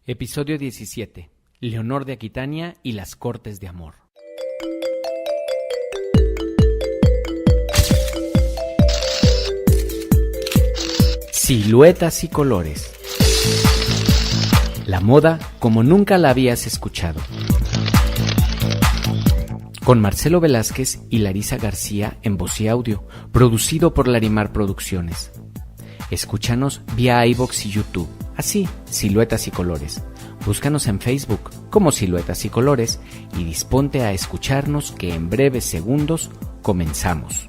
Episodio 17. Leonor de Aquitania y las Cortes de Amor. Siluetas y colores. La moda como nunca la habías escuchado. Con Marcelo Velázquez y Larisa García en voz y audio, producido por Larimar Producciones. Escúchanos vía iVoox y YouTube. Así, Siluetas y Colores. Búscanos en Facebook como Siluetas y Colores y disponte a escucharnos que en breves segundos comenzamos.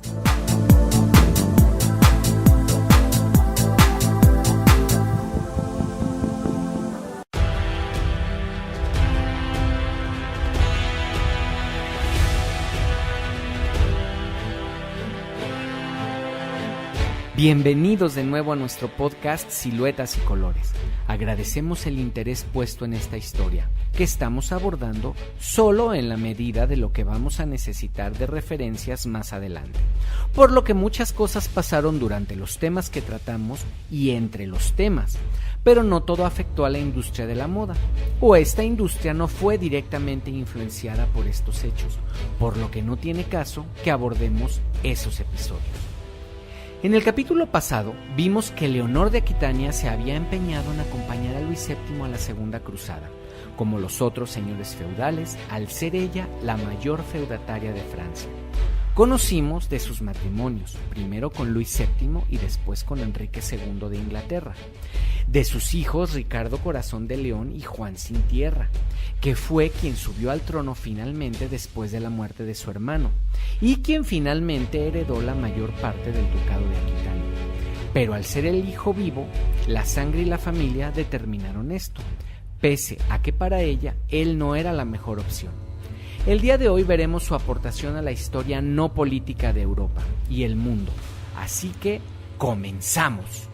Bienvenidos de nuevo a nuestro podcast Siluetas y Colores. Agradecemos el interés puesto en esta historia, que estamos abordando solo en la medida de lo que vamos a necesitar de referencias más adelante, por lo que muchas cosas pasaron durante los temas que tratamos y entre los temas, pero no todo afectó a la industria de la moda, o esta industria no fue directamente influenciada por estos hechos, por lo que no tiene caso que abordemos esos episodios. En el capítulo pasado vimos que Leonor de Aquitania se había empeñado en acompañar a Luis VII a la Segunda Cruzada, como los otros señores feudales, al ser ella la mayor feudataria de Francia. Conocimos de sus matrimonios, primero con Luis VII y después con Enrique II de Inglaterra, de sus hijos Ricardo Corazón de León y Juan Sin Tierra, que fue quien subió al trono finalmente después de la muerte de su hermano, y quien finalmente heredó la mayor parte del ducado de Aquitania. Pero al ser el hijo vivo, la sangre y la familia determinaron esto, pese a que para ella él no era la mejor opción. El día de hoy veremos su aportación a la historia no política de Europa y el mundo, así que ¡comenzamos!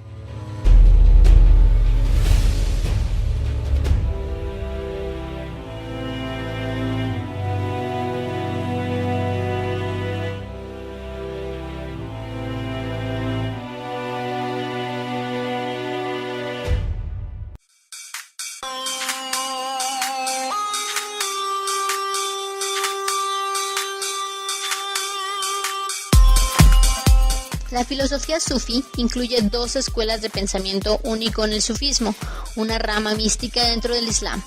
La filosofía sufí incluye dos escuelas de pensamiento único en el sufismo, una rama mística dentro del Islam.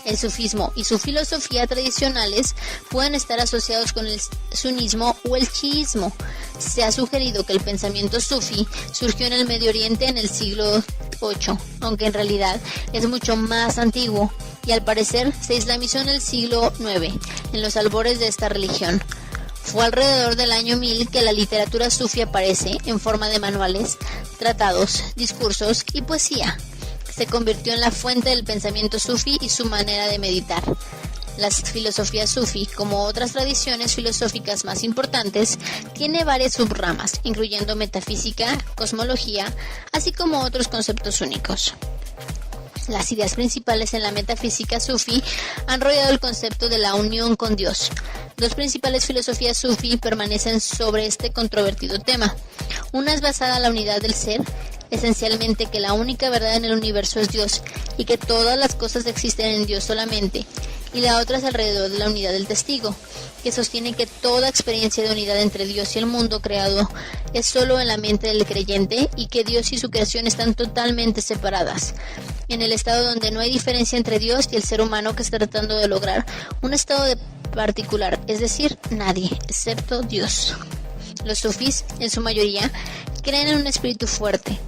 El sufismo y su filosofía tradicionales pueden estar asociados con el sunismo o el chiismo. Se ha sugerido que el pensamiento sufí surgió en el Medio Oriente en el siglo VIII, aunque en realidad es mucho más antiguo y al parecer se islamizó en el siglo IX, en los albores de esta religión. Fue alrededor del año 1000 que la literatura sufí aparece en forma de manuales, tratados, discursos y poesía. Se convirtió en la fuente del pensamiento sufí y su manera de meditar. Las filosofías sufí, como otras tradiciones filosóficas más importantes, tiene varias subramas, incluyendo metafísica, cosmología, así como otros conceptos únicos. Las ideas principales en la metafísica sufí han rodeado el concepto de la unión con Dios. Dos principales filosofías sufí permanecen sobre este controvertido tema. Una es basada en la unidad del ser, esencialmente que la única verdad en el universo es Dios y que todas las cosas existen en Dios solamente. Y la otra es alrededor de la unidad del testigo, que sostiene que toda experiencia de unidad entre Dios y el mundo creado es solo en la mente del creyente y que Dios y su creación están totalmente separadas. En el estado donde no hay diferencia entre Dios y el ser humano que está tratando de lograr un estado de particular, es decir, nadie, excepto Dios. Los sufís, en su mayoría, creen en un espíritu fuerte.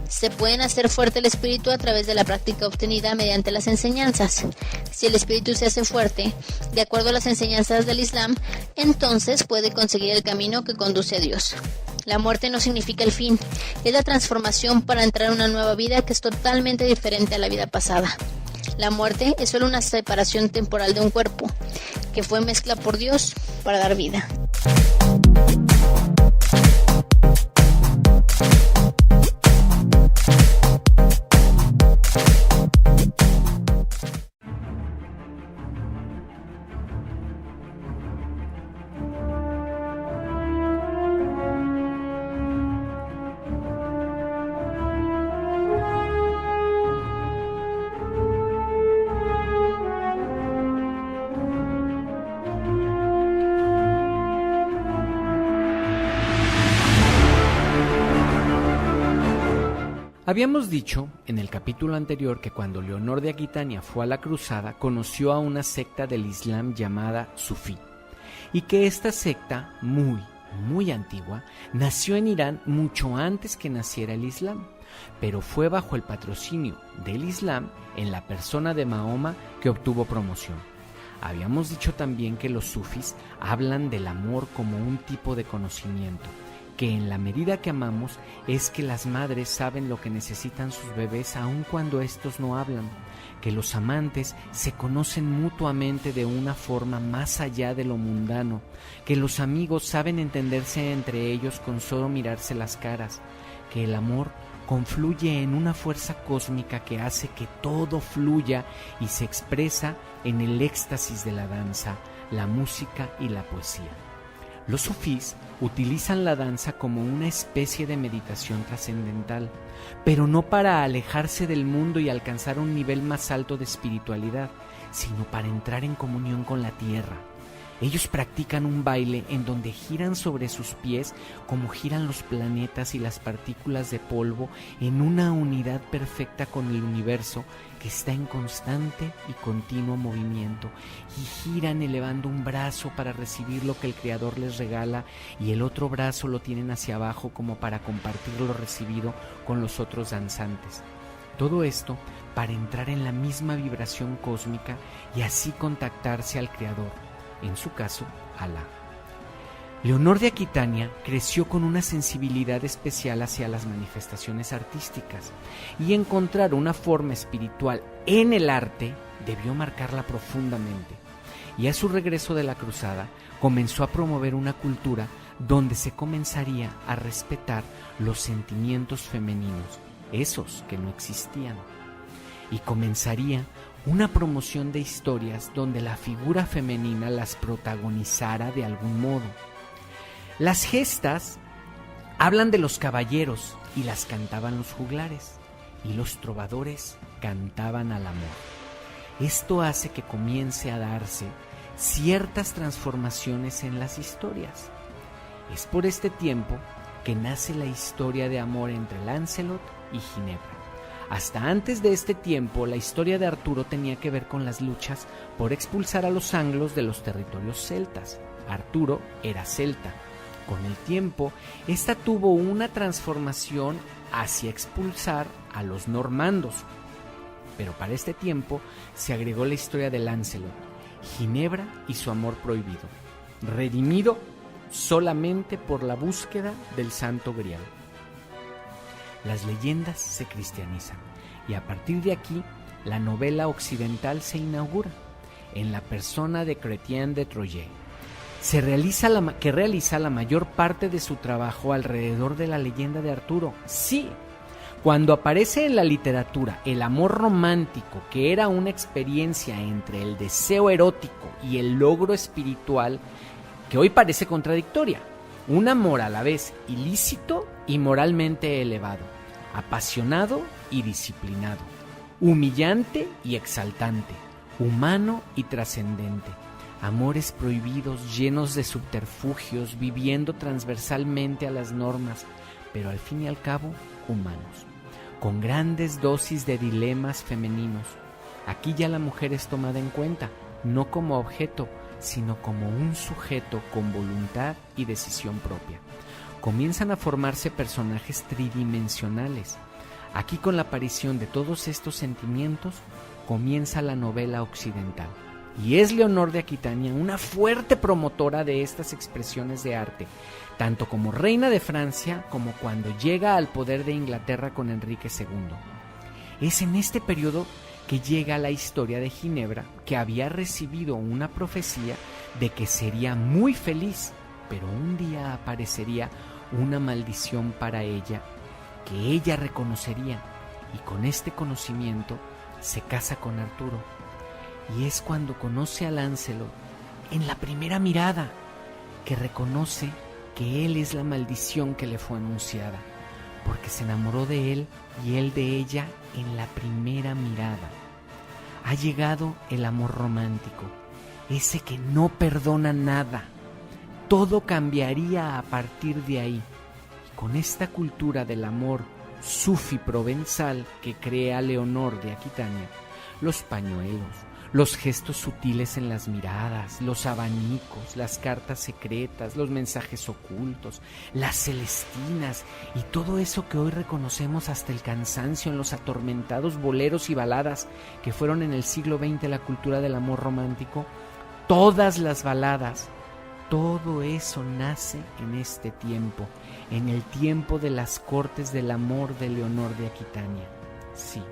Se pueden hacer fuerte el espíritu a través de la práctica obtenida mediante las enseñanzas. Si el espíritu se hace fuerte, de acuerdo a las enseñanzas del Islam, entonces puede conseguir el camino que conduce a Dios. La muerte no significa el fin, es la transformación para entrar en una nueva vida que es totalmente diferente a la vida pasada. La muerte es solo una separación temporal de un cuerpo, que fue mezcla por Dios para dar vida. Habíamos dicho en el capítulo anterior que cuando Leonor de Aquitania fue a la cruzada, conoció a una secta del Islam llamada Sufí, y que esta secta, muy antigua, nació en Irán mucho antes que naciera el Islam, pero fue bajo el patrocinio del Islam en la persona de Mahoma que obtuvo promoción. Habíamos dicho también que los sufís hablan del amor como un tipo de conocimiento, que en la medida que amamos es que las madres saben lo que necesitan sus bebés aun cuando estos no hablan, que los amantes se conocen mutuamente de una forma más allá de lo mundano, que los amigos saben entenderse entre ellos con solo mirarse las caras, que el amor confluye en una fuerza cósmica que hace que todo fluya y se expresa en el éxtasis de la danza, la música y la poesía. Los sufís utilizan la danza como una especie de meditación trascendental, pero no para alejarse del mundo y alcanzar un nivel más alto de espiritualidad, sino para entrar en comunión con la tierra. Ellos practican un baile en donde giran sobre sus pies como giran los planetas y las partículas de polvo en una unidad perfecta con el universo que está en constante y continuo movimiento, y giran elevando un brazo para recibir lo que el Creador les regala y el otro brazo lo tienen hacia abajo como para compartir lo recibido con los otros danzantes. Todo esto para entrar en la misma vibración cósmica y así contactarse al Creador, en su caso, Alá. Leonor de Aquitania creció con una sensibilidad especial hacia las manifestaciones artísticas, y encontrar una forma espiritual en el arte debió marcarla profundamente. Y a su regreso de la cruzada comenzó a promover una cultura donde se comenzaría a respetar los sentimientos femeninos, esos que no existían, y comenzaría una promoción de historias donde la figura femenina las protagonizara de algún modo. Las gestas hablan de los caballeros y las cantaban los juglares, y los trovadores cantaban al amor. Esto hace que comience a darse ciertas transformaciones en las historias. Es por este tiempo que nace la historia de amor entre Lancelot y Ginebra. Hasta antes de este tiempo, la historia de Arturo tenía que ver con las luchas por expulsar a los anglos de los territorios celtas. Arturo era celta. Con el tiempo, esta tuvo una transformación hacia expulsar a los normandos. Pero para este tiempo se agregó la historia de Lancelot, Ginebra y su amor prohibido, redimido solamente por la búsqueda del Santo Grial. Las leyendas se cristianizan, y a partir de aquí la novela occidental se inaugura en la persona de Chrétien de Troyes, que realiza la mayor parte de su trabajo alrededor de la leyenda de Arturo. Sí, cuando aparece en la literatura el amor romántico, que era una experiencia entre el deseo erótico y el logro espiritual, que hoy parece contradictoria, un amor a la vez ilícito y moralmente elevado, apasionado y disciplinado, humillante y exaltante, humano y trascendente, amores prohibidos llenos de subterfugios, viviendo transversalmente a las normas, pero al fin y al cabo humanos, con grandes dosis de dilemas femeninos. Aquí ya la mujer es tomada en cuenta, no como objeto, sino como un sujeto con voluntad y decisión propia. Comienzan a formarse personajes tridimensionales. Aquí, con la aparición de todos estos sentimientos, comienza la novela occidental. Y es Leonor de Aquitania una fuerte promotora de estas expresiones de arte, tanto como reina de Francia como cuando llega al poder de Inglaterra con Enrique II. Es en este periodo que llega la historia de Ginebra, que había recibido una profecía de que sería muy feliz, pero un día aparecería una maldición para ella que ella reconocería, y con este conocimiento se casa con Arturo. Y es cuando conoce a Lancelot, en la primera mirada, que reconoce que él es la maldición que le fue anunciada, porque se enamoró de él y él de ella en la primera mirada. Ha llegado el amor romántico, ese que no perdona nada. Todo cambiaría a partir de ahí. Y con esta cultura del amor sufí provenzal que crea Leonor de Aquitania, los pañuelos, los gestos sutiles en las miradas, los abanicos, las cartas secretas, los mensajes ocultos, las celestinas y todo eso que hoy reconocemos hasta el cansancio en los atormentados boleros y baladas que fueron en el siglo XX la cultura del amor romántico, todas las baladas, todo eso nace en este tiempo, en el tiempo de las cortes del amor de Leonor de Aquitania. Sí,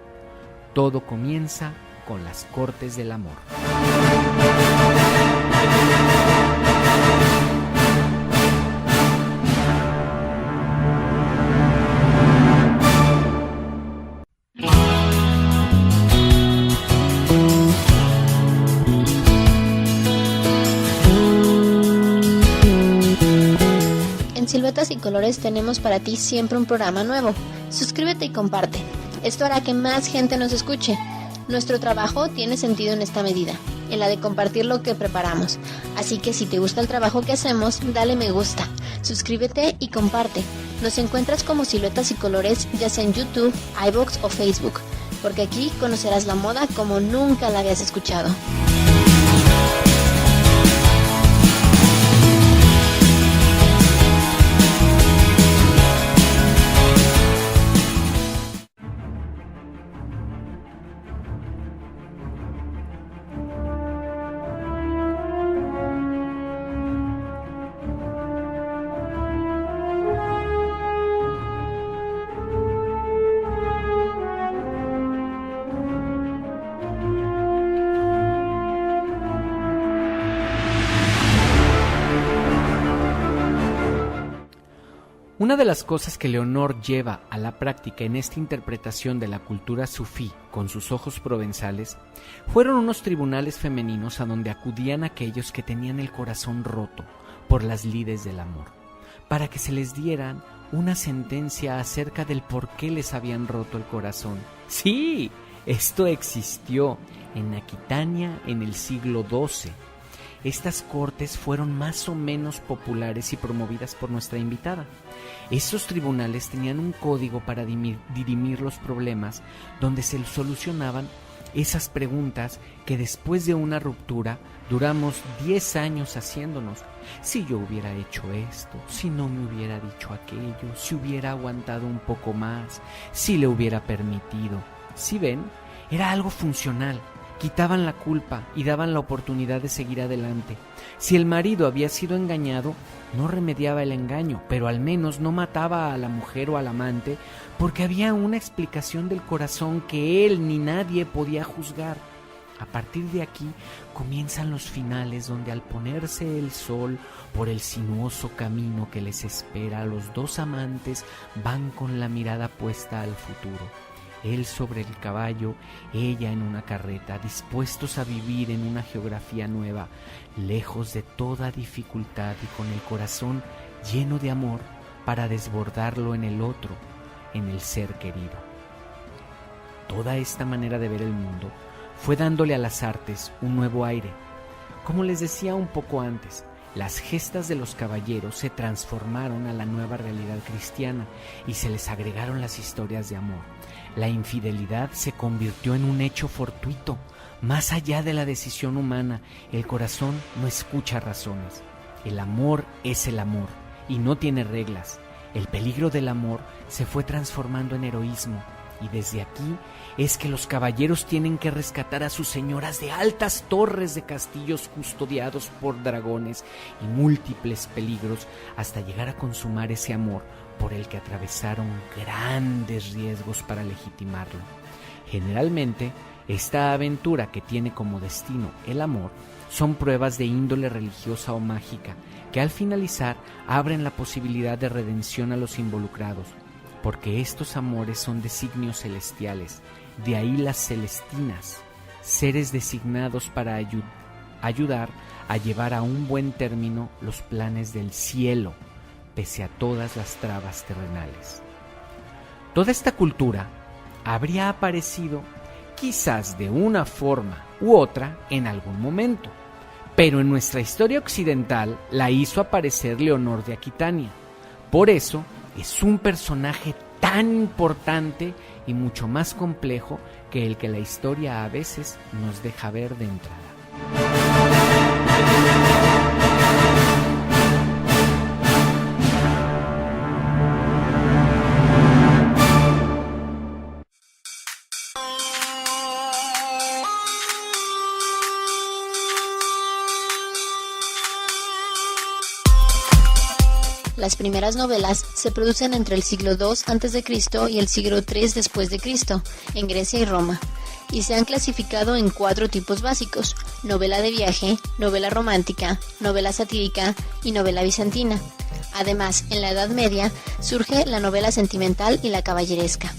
todo comienza con las cortes del amor. En Siluetas y Colores tenemos para ti siempre un programa nuevo. Suscríbete y comparte. Esto hará que más gente nos escuche. Nuestro trabajo tiene sentido en esta medida, en la de compartir lo que preparamos. Así que si te gusta el trabajo que hacemos, dale me gusta, suscríbete y comparte. Nos encuentras como Siluetas y Colores, ya sea en YouTube, iVoox o Facebook, porque aquí conocerás la moda como nunca la habías escuchado. Una de las cosas que Leonor lleva a la práctica en esta interpretación de la cultura sufí con sus ojos provenzales fueron unos tribunales femeninos a donde acudían aquellos que tenían el corazón roto por las lides del amor, para que se les dieran una sentencia acerca del por qué les habían roto el corazón. Sí, esto existió en Aquitania en el siglo XII. Estas cortes fueron más o menos populares y promovidas por nuestra invitada. Esos tribunales tenían un código para dirimir los problemas donde se solucionaban esas preguntas que después de una ruptura duramos 10 años haciéndonos. Si yo hubiera hecho esto, si no me hubiera dicho aquello, si hubiera aguantado un poco más, si le hubiera permitido. ¿Sí ven? Era algo funcional. Quitaban la culpa y daban la oportunidad de seguir adelante. Si el marido había sido engañado, no remediaba el engaño, pero al menos no mataba a la mujer o al amante, porque había una explicación del corazón que él ni nadie podía juzgar. A partir de aquí comienzan los finales donde al ponerse el sol por el sinuoso camino que les espera, los dos amantes van con la mirada puesta al futuro. Él sobre el caballo, ella en una carreta, dispuestos a vivir en una geografía nueva, lejos de toda dificultad y con el corazón lleno de amor para desbordarlo en el otro, en el ser querido. Toda esta manera de ver el mundo fue dándole a las artes un nuevo aire. Como les decía un poco antes, las gestas de los caballeros se transformaron a la nueva realidad cristiana y se les agregaron las historias de amor. La infidelidad se convirtió en un hecho fortuito. Más allá de la decisión humana, el corazón no escucha razones. El amor es el amor y no tiene reglas. El peligro del amor se fue transformando en heroísmo. Y desde aquí es que los caballeros tienen que rescatar a sus señoras de altas torres de castillos custodiados por dragones y múltiples peligros hasta llegar a consumar ese amor por el que atravesaron grandes riesgos para legitimarlo. Generalmente, esta aventura que tiene como destino el amor son pruebas de índole religiosa o mágica que al finalizar abren la posibilidad de redención a los involucrados, porque estos amores son designios celestiales, de ahí las celestinas, seres designados para ayudar a llevar a un buen término los planes del cielo, pese a todas las trabas terrenales. Toda esta cultura habría aparecido quizás de una forma u otra en algún momento, pero en nuestra historia occidental la hizo aparecer Leonor de Aquitania. Por eso es un personaje tan tan importante y mucho más complejo que el que la historia a veces nos deja ver de entrada. Las primeras novelas se producen entre el siglo II a.C. y el siglo III después de Cristo, en Grecia y Roma, y se han clasificado en 4 tipos básicos: novela de viaje, novela romántica, novela satírica y novela bizantina. Además, en la Edad Media surge la novela sentimental y la caballeresca.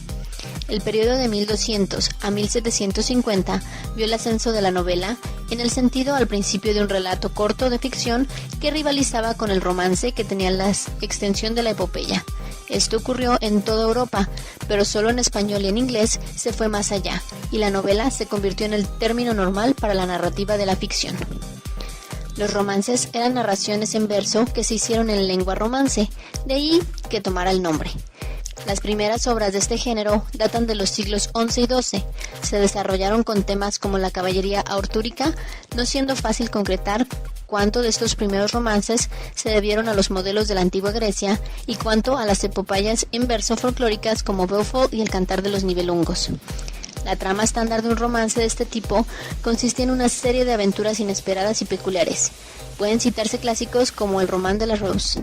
El periodo de 1200 a 1750 vio el ascenso de la novela en el sentido al principio de un relato corto de ficción que rivalizaba con el romance, que tenía la extensión de la epopeya. Esto ocurrió en toda Europa, pero solo en español y en inglés se fue más allá, y la novela se convirtió en el término normal para la narrativa de la ficción. Los romances eran narraciones en verso que se hicieron en lengua romance, de ahí que tomara el nombre. Las primeras obras de este género datan de los siglos XI y XII. Se desarrollaron con temas como la caballería artúrica, no siendo fácil concretar cuánto de estos primeros romances se debieron a los modelos de la antigua Grecia y cuánto a las epopeyas en verso folclóricas como Beowulf y el Cantar de los Nibelungos. La trama estándar de un romance de este tipo consiste en una serie de aventuras inesperadas y peculiares. Pueden citarse clásicos como el Román de la Rose.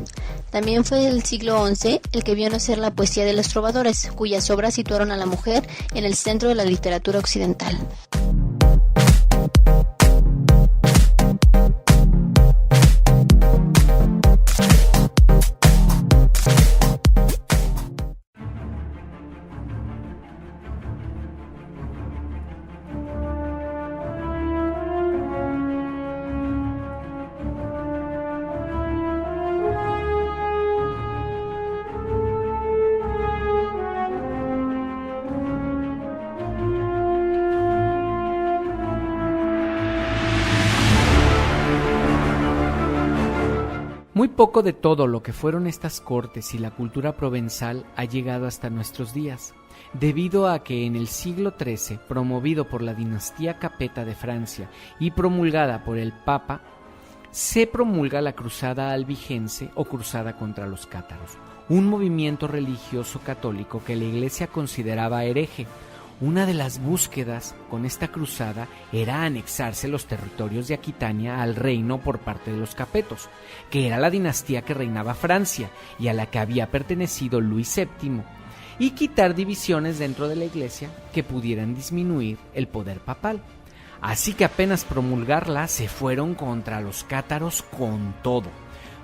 También fue el siglo XI el que vio nacer la poesía de los trovadores, cuyas obras situaron a la mujer en el centro de la literatura occidental. Muy poco de todo lo que fueron estas cortes y la cultura provenzal ha llegado hasta nuestros días, debido a que en el siglo XIII, promovido por la dinastía Capeta de Francia y promulgada por el Papa, se promulga la Cruzada Albigense o Cruzada contra los cátaros, un movimiento religioso católico que la Iglesia consideraba hereje. Una de las búsquedas con esta cruzada era anexarse los territorios de Aquitania al reino por parte de los capetos, que era la dinastía que reinaba Francia y a la que había pertenecido Luis VII, y quitar divisiones dentro de la Iglesia que pudieran disminuir el poder papal. Así que apenas promulgarla se fueron contra los cátaros con todo.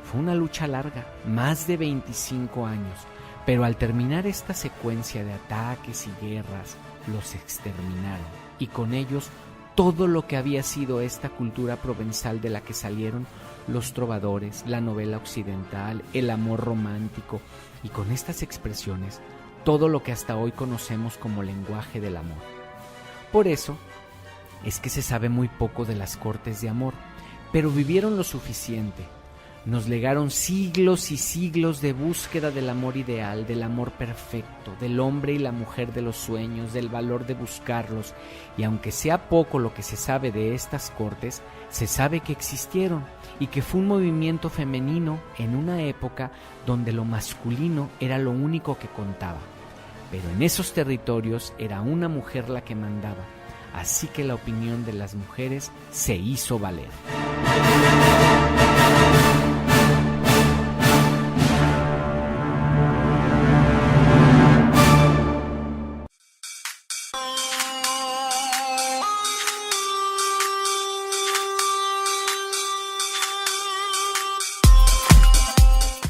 Fue una lucha larga, más de 25 años, pero al terminar esta secuencia de ataques y guerras, los exterminaron, y con ellos todo lo que había sido esta cultura provenzal de la que salieron los trovadores, la novela occidental, el amor romántico, y con estas expresiones todo lo que hasta hoy conocemos como lenguaje del amor. Por eso es que se sabe muy poco de las cortes de amor, pero vivieron lo suficiente. Nos legaron siglos y siglos de búsqueda del amor ideal, del amor perfecto, del hombre y la mujer de los sueños, del valor de buscarlos. Y aunque sea poco lo que se sabe de estas cortes, se sabe que existieron y que fue un movimiento femenino en una época donde lo masculino era lo único que contaba. Pero en esos territorios era una mujer la que mandaba, así que la opinión de las mujeres se hizo valer.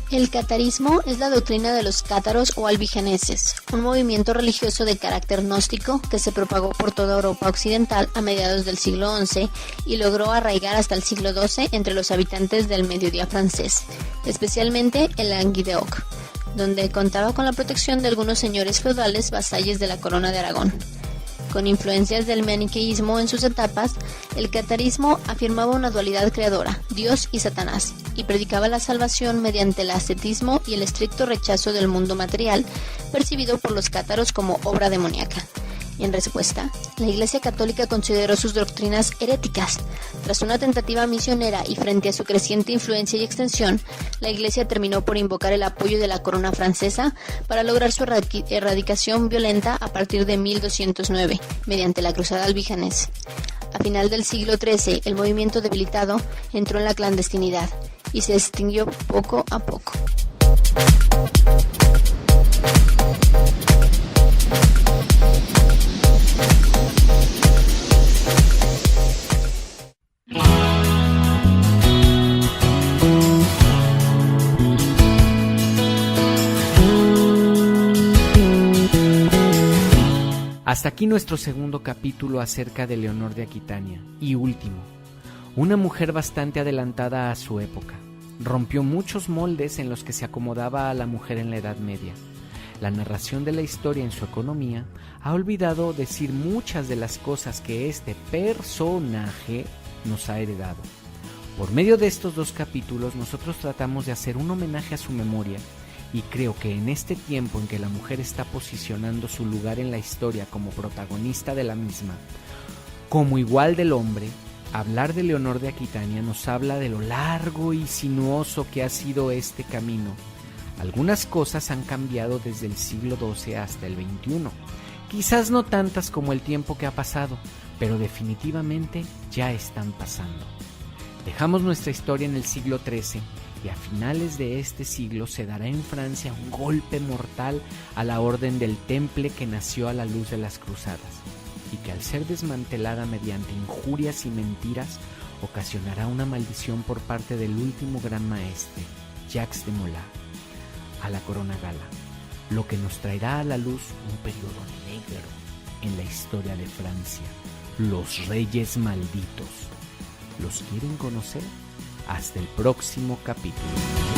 El catarismo es la doctrina de los cátaros o albigeneses, un movimiento religioso de carácter gnóstico que se propagó por toda Europa occidental a mediados del siglo XI y logró arraigar hasta el siglo XII entre los habitantes del mediodía francés, especialmente en Languedoc, donde contaba con la protección de algunos señores feudales vasalles de la corona de Aragón. Con influencias del maniqueísmo en sus etapas, el catarismo afirmaba una dualidad creadora, Dios y Satanás, y predicaba la salvación mediante el ascetismo y el estricto rechazo del mundo material, percibido por los cátaros como obra demoníaca. En respuesta, la Iglesia Católica consideró sus doctrinas heréticas. Tras una tentativa misionera y frente a su creciente influencia y extensión, la Iglesia terminó por invocar el apoyo de la corona francesa para lograr su erradicación violenta a partir de 1209, mediante la Cruzada albigense. A final del siglo XIII, el movimiento debilitado entró en la clandestinidad y se extinguió poco a poco. Hasta aquí nuestro segundo capítulo acerca de Leonor de Aquitania. Y último, una mujer bastante adelantada a su época. Rompió muchos moldes en los que se acomodaba a la mujer en la Edad Media. La narración de la historia en su economía ha olvidado decir muchas de las cosas que este personaje nos ha heredado. Por medio de estos dos capítulos nosotros tratamos de hacer un homenaje a su memoria. Y creo que en este tiempo en que la mujer está posicionando su lugar en la historia como protagonista de la misma, como igual del hombre, hablar de Leonor de Aquitania nos habla de lo largo y sinuoso que ha sido este camino. Algunas cosas han cambiado desde el siglo XII hasta el XXI. Quizás no tantas como el tiempo que ha pasado, pero definitivamente ya están pasando. Dejamos nuestra historia en el siglo XIII. Y a finales de este siglo se dará en Francia un golpe mortal a la Orden del Temple que nació a la luz de las cruzadas y que al ser desmantelada mediante injurias y mentiras ocasionará una maldición por parte del último gran maestre, Jacques de Molay, a la corona gala, lo que nos traerá a la luz un periodo negro en la historia de Francia, los Reyes Malditos. ¿Los quieren conocer? Hasta el próximo capítulo.